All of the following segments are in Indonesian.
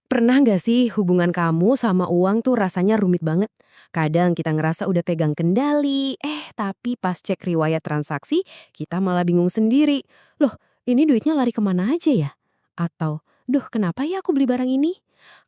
Pernah nggak sih hubungan kamu sama uang tuh rasanya rumit banget? Kadang kita ngerasa udah pegang kendali, tapi pas cek riwayat transaksi, kita malah bingung sendiri. Loh, ini duitnya lari kemana aja ya? Atau, duh kenapa ya aku beli barang ini?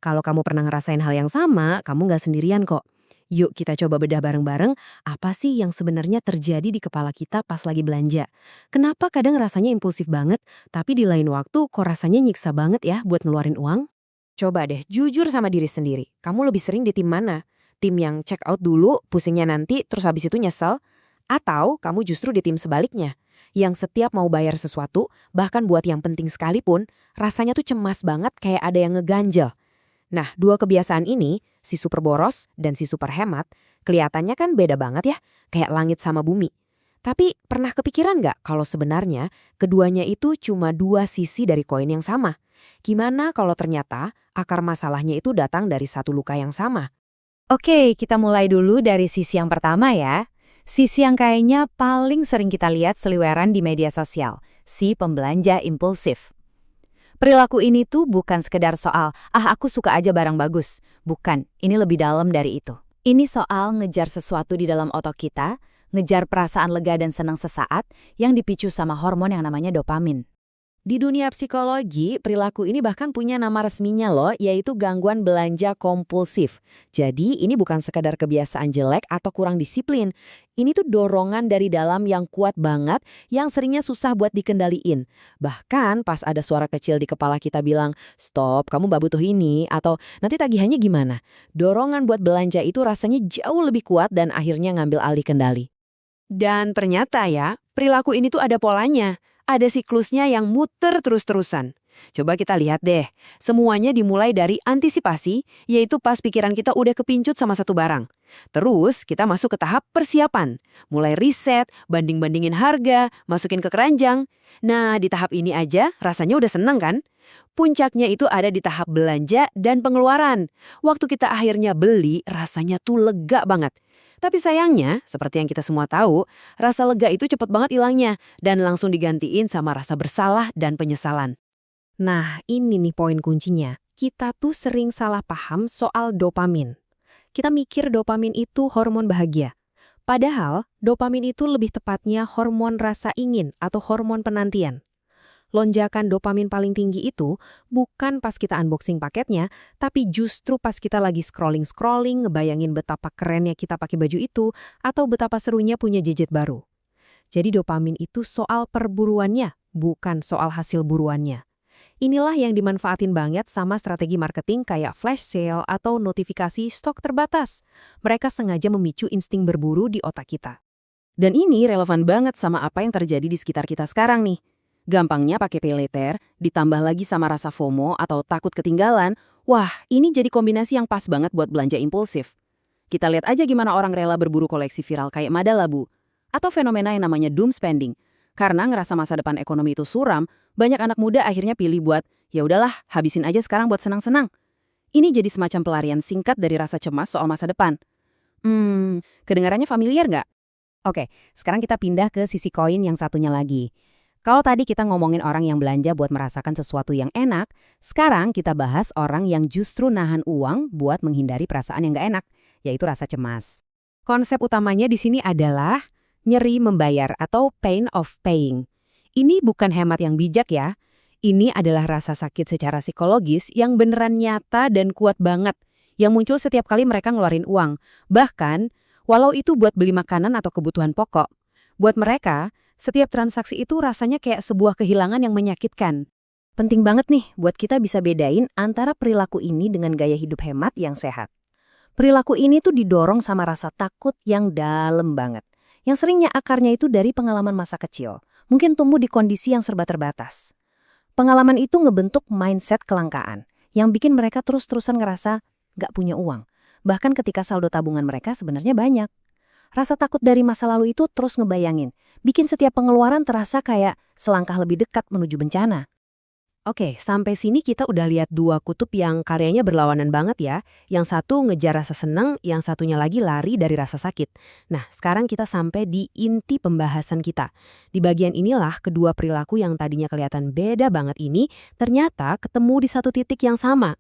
Kalau kamu pernah ngerasain hal yang sama, kamu nggak sendirian kok. Yuk kita coba bedah bareng-bareng, apa sih yang sebenarnya terjadi di kepala kita pas lagi belanja? Kenapa kadang rasanya impulsif banget, tapi di lain waktu kok rasanya nyiksa banget ya buat ngeluarin uang? Coba deh jujur sama diri sendiri. Kamu lebih sering di tim mana? Tim yang check out dulu, pusingnya nanti, terus habis itu nyesel? Atau kamu justru di tim sebaliknya? Yang setiap mau bayar sesuatu, bahkan buat yang penting sekalipun, rasanya tuh cemas banget kayak ada yang ngeganjel. Nah, dua kebiasaan ini, si super boros dan si super hemat, kelihatannya kan beda banget ya, kayak langit sama bumi. Tapi pernah kepikiran nggak kalau sebenarnya keduanya itu cuma dua sisi dari koin yang sama? Gimana kalau ternyata akar masalahnya itu datang dari satu luka yang sama? Oke, kita mulai dulu dari sisi yang pertama ya. Sisi yang kayaknya paling sering kita lihat seliweran di media sosial, si pembelanja impulsif. Perilaku ini tuh bukan sekedar soal, aku suka aja barang bagus. Bukan, ini lebih dalam dari itu. Ini soal ngejar sesuatu di dalam otak kita, ngejar perasaan lega dan senang sesaat yang dipicu sama hormon yang namanya dopamin. Di dunia psikologi, perilaku ini bahkan punya nama resminya loh, yaitu gangguan belanja kompulsif. Jadi ini bukan sekadar kebiasaan jelek atau kurang disiplin. Ini tuh dorongan dari dalam yang kuat banget, yang seringnya susah buat dikendaliin. Bahkan pas ada suara kecil di kepala kita bilang, stop, kamu nggak butuh ini, atau nanti tagihannya gimana? Dorongan buat belanja itu rasanya jauh lebih kuat dan akhirnya ngambil alih kendali. Dan ternyata ya, perilaku ini tuh ada polanya. Ada siklusnya yang muter terus-terusan. Coba kita lihat deh. Semuanya dimulai dari antisipasi, yaitu pas pikiran kita udah kepincut sama satu barang. Terus kita masuk ke tahap persiapan. Mulai riset, banding-bandingin harga, masukin ke keranjang. Nah, di tahap ini aja rasanya udah seneng kan? Puncaknya itu ada di tahap belanja dan pengeluaran. Waktu kita akhirnya beli, rasanya tuh lega banget. Tapi sayangnya, seperti yang kita semua tahu, rasa lega itu cepet banget hilangnya dan langsung digantiin sama rasa bersalah dan penyesalan. Nah, ini nih poin kuncinya. Kita tuh sering salah paham soal dopamin. Kita mikir dopamin itu hormon bahagia. Padahal, dopamin itu lebih tepatnya hormon rasa ingin atau hormon penantian. Lonjakan dopamin paling tinggi itu bukan pas kita unboxing paketnya, tapi justru pas kita lagi scrolling-scrolling, ngebayangin betapa kerennya kita pakai baju itu, atau betapa serunya punya gadget baru. Jadi dopamin itu soal perburuannya, bukan soal hasil buruannya. Inilah yang dimanfaatin banget sama strategi marketing kayak flash sale atau notifikasi stok terbatas. Mereka sengaja memicu insting berburu di otak kita. Dan ini relevan banget sama apa yang terjadi di sekitar kita sekarang nih. Gampangnya pakai pay later, ditambah lagi sama rasa FOMO atau takut ketinggalan, wah ini jadi kombinasi yang pas banget buat belanja impulsif. Kita lihat aja gimana orang rela berburu koleksi viral kayak Madalabu. Atau fenomena yang namanya doom spending. Karena ngerasa masa depan ekonomi itu suram, banyak anak muda akhirnya pilih buat, ya udahlah, habisin aja sekarang buat senang-senang. Ini jadi semacam pelarian singkat dari rasa cemas soal masa depan. Kedengarannya familiar nggak? Oke, sekarang kita pindah ke sisi koin yang satunya lagi. Kalau tadi kita ngomongin orang yang belanja buat merasakan sesuatu yang enak, sekarang kita bahas orang yang justru nahan uang buat menghindari perasaan yang gak enak, yaitu rasa cemas. Konsep utamanya di sini adalah nyeri membayar atau pain of paying. Ini bukan hemat yang bijak ya. Ini adalah rasa sakit secara psikologis yang beneran nyata dan kuat banget, yang muncul setiap kali mereka ngeluarin uang. Bahkan, walau itu buat beli makanan atau kebutuhan pokok. Buat mereka, setiap transaksi itu rasanya kayak sebuah kehilangan yang menyakitkan. Penting banget nih buat kita bisa bedain antara perilaku ini dengan gaya hidup hemat yang sehat. Perilaku ini tuh didorong sama rasa takut yang dalam banget. Yang seringnya akarnya itu dari pengalaman masa kecil. Mungkin tumbuh di kondisi yang serba terbatas. Pengalaman itu ngebentuk mindset kelangkaan, yang bikin mereka terus-terusan ngerasa nggak punya uang. Bahkan ketika saldo tabungan mereka sebenarnya banyak. Rasa takut dari masa lalu itu terus ngebayangin, bikin setiap pengeluaran terasa kayak selangkah lebih dekat menuju bencana. Oke, sampai sini kita udah lihat dua kutub yang karyanya berlawanan banget ya. Yang satu ngejar rasa seneng, yang satunya lagi lari dari rasa sakit. Nah, sekarang kita sampai di inti pembahasan kita. Di bagian inilah kedua perilaku yang tadinya kelihatan beda banget ini, ternyata ketemu di satu titik yang sama.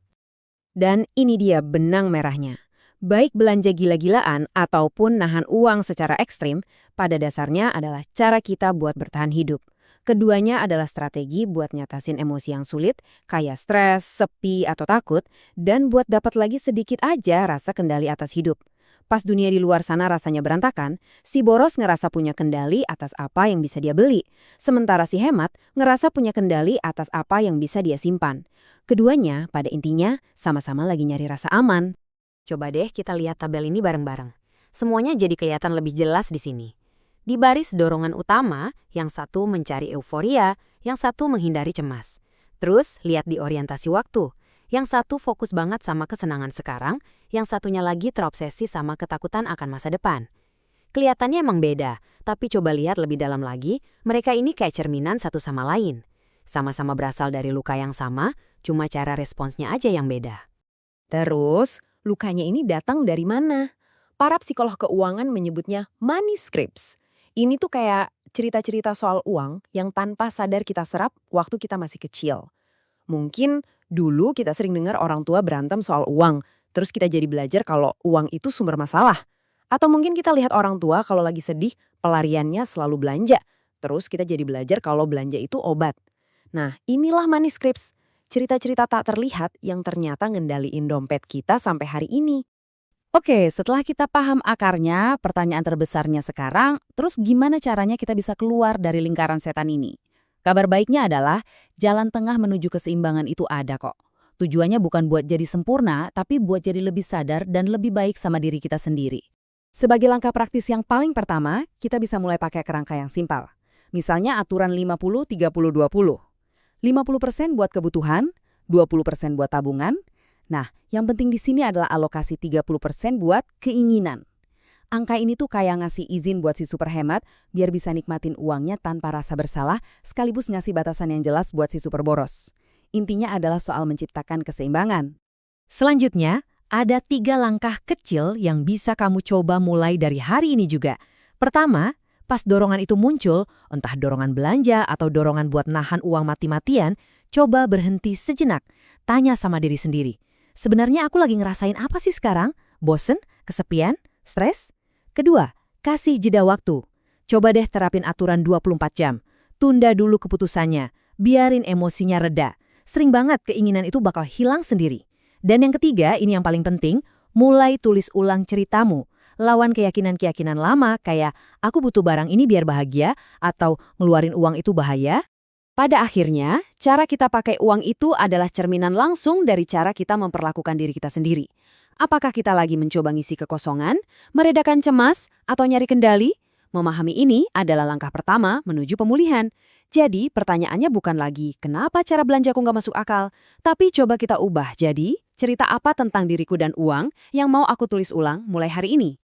Dan ini dia benang merahnya. Baik belanja gila-gilaan ataupun nahan uang secara ekstrim, pada dasarnya adalah cara kita buat bertahan hidup. Keduanya adalah strategi buat nyatasin emosi yang sulit, kayak stres, sepi, atau takut, dan buat dapat lagi sedikit aja rasa kendali atas hidup. Pas dunia di luar sana rasanya berantakan, si boros ngerasa punya kendali atas apa yang bisa dia beli. Sementara si hemat ngerasa punya kendali atas apa yang bisa dia simpan. Keduanya, pada intinya, sama-sama lagi nyari rasa aman. Coba deh kita lihat tabel ini bareng-bareng. Semuanya jadi kelihatan lebih jelas di sini. Di baris dorongan utama, yang satu mencari euforia, yang satu menghindari cemas. Terus lihat di orientasi waktu. Yang satu fokus banget sama kesenangan sekarang, yang satunya lagi terobsesi sama ketakutan akan masa depan. Kelihatannya emang beda, tapi coba lihat lebih dalam lagi, mereka ini kayak cerminan satu sama lain. Sama-sama berasal dari luka yang sama, cuma cara responsnya aja yang beda. Terus, lukanya ini datang dari mana? Para psikolog keuangan menyebutnya money scripts. Ini tuh kayak cerita-cerita soal uang yang tanpa sadar kita serap waktu kita masih kecil. Mungkin dulu kita sering dengar orang tua berantem soal uang, terus kita jadi belajar kalau uang itu sumber masalah. Atau mungkin kita lihat orang tua kalau lagi sedih, pelariannya selalu belanja. Terus kita jadi belajar kalau belanja itu obat. Nah, inilah money scripts. Cerita-cerita tak terlihat yang ternyata ngendaliin dompet kita sampai hari ini. Oke, setelah kita paham akarnya, pertanyaan terbesarnya sekarang, terus gimana caranya kita bisa keluar dari lingkaran setan ini? Kabar baiknya adalah, jalan tengah menuju keseimbangan itu ada kok. Tujuannya bukan buat jadi sempurna, tapi buat jadi lebih sadar dan lebih baik sama diri kita sendiri. Sebagai langkah praktis yang paling pertama, kita bisa mulai pakai kerangka yang simpel. Misalnya aturan 50-30-20. 50% buat kebutuhan, 20% buat tabungan. Nah, yang penting di sini adalah alokasi 30% buat keinginan. Angka ini tuh kayak ngasih izin buat si super hemat biar bisa nikmatin uangnya tanpa rasa bersalah, sekaligus ngasih batasan yang jelas buat si super boros. Intinya adalah soal menciptakan keseimbangan. Selanjutnya, ada 3 langkah kecil yang bisa kamu coba mulai dari hari ini juga. Pertama, pas dorongan itu muncul, entah dorongan belanja atau dorongan buat nahan uang mati-matian, coba berhenti sejenak, tanya sama diri sendiri. Sebenarnya aku lagi ngerasain apa sih sekarang? Bosen? Kesepian? Stres? Kedua, kasih jeda waktu. Coba deh terapin aturan 24 jam. Tunda dulu keputusannya, biarin emosinya reda. Sering banget keinginan itu bakal hilang sendiri. Dan yang ketiga, ini yang paling penting, mulai tulis ulang ceritamu. Lawan keyakinan-keyakinan lama kayak aku butuh barang ini biar bahagia atau ngeluarin uang itu bahaya. Pada akhirnya, cara kita pakai uang itu adalah cerminan langsung dari cara kita memperlakukan diri kita sendiri. Apakah kita lagi mencoba ngisi kekosongan, meredakan cemas, atau nyari kendali? Memahami ini adalah langkah pertama menuju pemulihan. Jadi, pertanyaannya bukan lagi kenapa cara belanjaku nggak masuk akal, tapi coba kita ubah jadi cerita apa tentang diriku dan uang yang mau aku tulis ulang mulai hari ini.